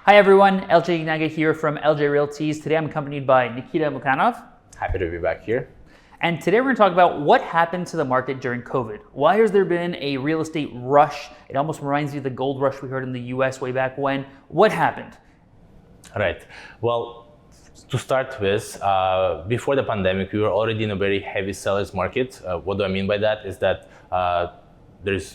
Hi everyone, Aguinaga here from LJ Realties. Today I'm accompanied by Nikita Mukhanov. Happy to be back here. And today we're going to talk about what happened to the market during COVID. Why has there been a real estate rush? It almost reminds me of the gold rush we heard in the US way back when. What happened? Right. Well, to start with, before the pandemic, we were already in a very heavy sellers market. What do I mean by that? Is that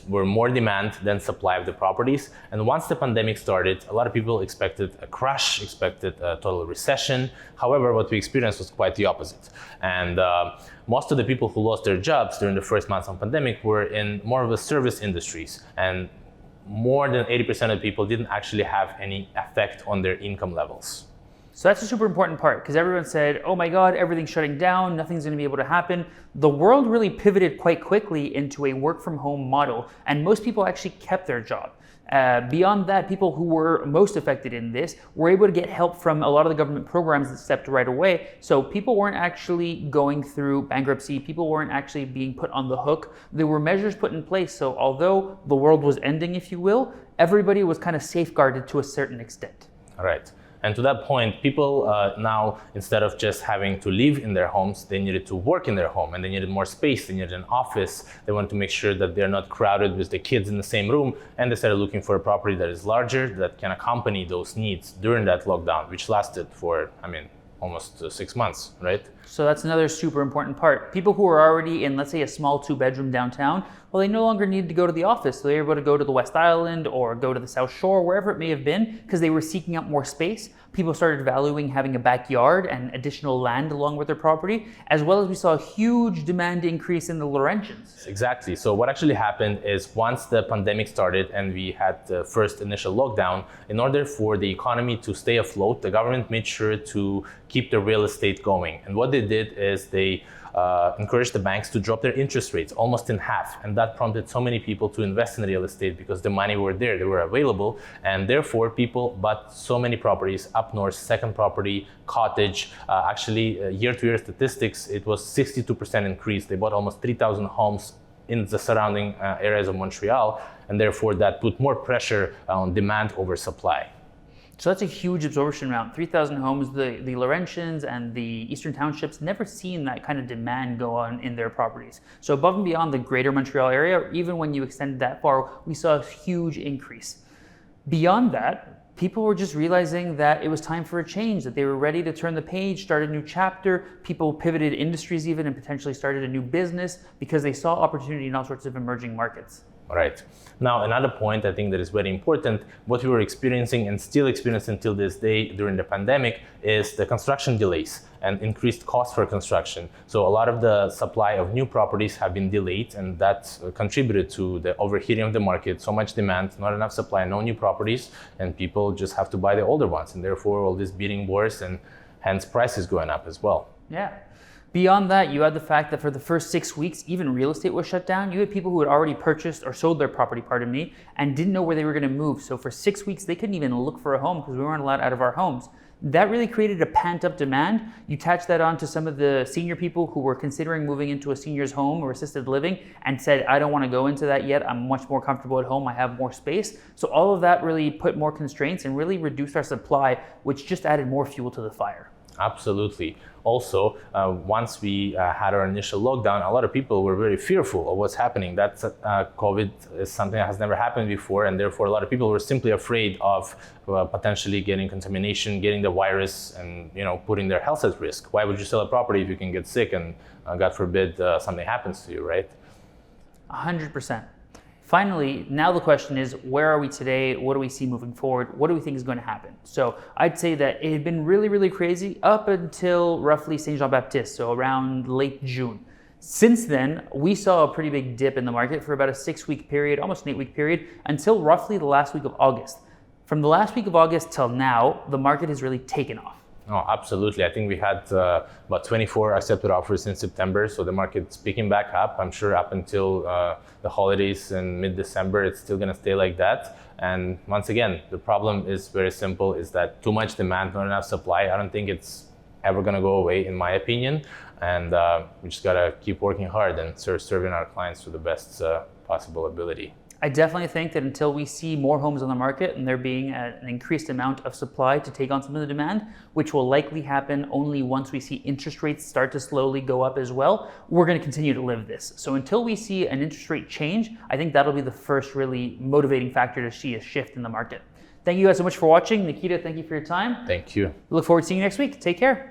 were more demand than supply of the properties. And once the pandemic started, a lot of people expected a crash, expected a total recession. However, what we experienced was quite the opposite. And most of the people who lost their jobs during the first months of the pandemic were in more of the service industries. And more than 80% of people didn't actually have any effect on their income levels. So that's a super important part because everyone said, oh my God, everything's shutting down, nothing's going to be able to happen. The world really pivoted quite quickly into a work from home model, and most people actually kept their job. Beyond that, people who were most affected in this were able to get help from a lot of the government programs that stepped right away. So people weren't actually going through bankruptcy. People weren't actually being put on the hook. There were measures put in place. So although the world was ending, if you will, everybody was kind of safeguarded to a certain extent. All right. And to that point, people now, instead of just having to live in their homes, they needed to work in their home, and they needed more space. They needed an office. They wanted to make sure that they're not crowded with the kids in the same room. And they started looking for a property that is larger, that can accompany those needs during that lockdown, which lasted for, almost 6 months, right? So that's another super important part. People who are already in, let's say, a small 2-bedroom downtown, well, they no longer needed to go to the office. So they were able to go to the West Island or go to the South Shore, wherever it may have been, because they were seeking out more space. People started valuing having a backyard and additional land along with their property, as well as we saw a huge demand increase in the Laurentians. Exactly. So what actually happened is once the pandemic started and we had the first initial lockdown, in order for the economy to stay afloat, the government made sure to keep the real estate going. And what they did is they encouraged the banks to drop their interest rates almost in half. And that prompted so many people to invest in real estate because the money were there, they were available. And therefore people bought so many properties up north, second property, cottage. Year-to-year statistics, it was 62% increase. They bought almost 3,000 homes in the surrounding areas of Montreal. And therefore that put more pressure on demand over supply. So that's a huge absorption amount. 3,000 homes. The Laurentians and the Eastern Townships never seen that kind of demand go on in their properties. So above and beyond the greater Montreal area, even when you extended that far, we saw a huge increase. Beyond that, people were just realizing that it was time for a change, that they were ready to turn the page, start a new chapter. People pivoted industries even and potentially started a new business because they saw opportunity in all sorts of emerging markets. Right. Now, another point I think that is very important, what we were experiencing and still experiencing until this day during the pandemic is the construction delays and increased cost for construction. So a lot of the supply of new properties have been delayed, and that contributed to the overheating of the market. So much demand, not enough supply, no new properties, and people just have to buy the older ones. And therefore, all this bidding wars and hence prices going up as well. Yeah. Beyond that, you had the fact that for the first 6 weeks, even real estate was shut down. You had people who had already purchased or sold their property, and didn't know where they were going to move. So for 6 weeks, they couldn't even look for a home because we weren't allowed out of our homes. That really created a pent-up demand. You attach that on to some of the senior people who were considering moving into a senior's home or assisted living and said, I don't want to go into that yet. I'm much more comfortable at home. I have more space. So all of that really put more constraints and really reduced our supply, which just added more fuel to the fire. Absolutely. Also, once we had our initial lockdown, a lot of people were very fearful of what's happening. That's COVID is something that has never happened before, and therefore a lot of people were simply afraid of potentially getting contamination, getting the virus, and putting their health at risk. Why would you sell a property if you can get sick and God forbid something happens to you, right? 100%. Finally, now the question is, where are we today? What do we see moving forward? What do we think is going to happen? So I'd say that it had been really, really crazy up until roughly Saint Jean-Baptiste, so around late June. Since then, we saw a pretty big dip in the market for about a 6-week period, almost an 8-week period, until roughly the last week of August. From the last week of August till now, the market has really taken off. Oh, absolutely. I think we had about 24 accepted offers in September, so the market's picking back up. I'm sure up until the holidays in mid-December, it's still going to stay like that. And once again, the problem is very simple, is that too much demand, not enough supply. I don't think it's ever going to go away, in my opinion. And we just got to keep working hard and serving our clients to the best possible ability. I definitely think that until we see more homes on the market and there being an increased amount of supply to take on some of the demand, which will likely happen only once we see interest rates start to slowly go up as well, we're going to continue to live this. So until we see an interest rate change, I think that'll be the first really motivating factor to see a shift in the market. Thank you guys so much for watching. Nikita, thank you for your time. Thank you. We look forward to seeing you next week. Take care.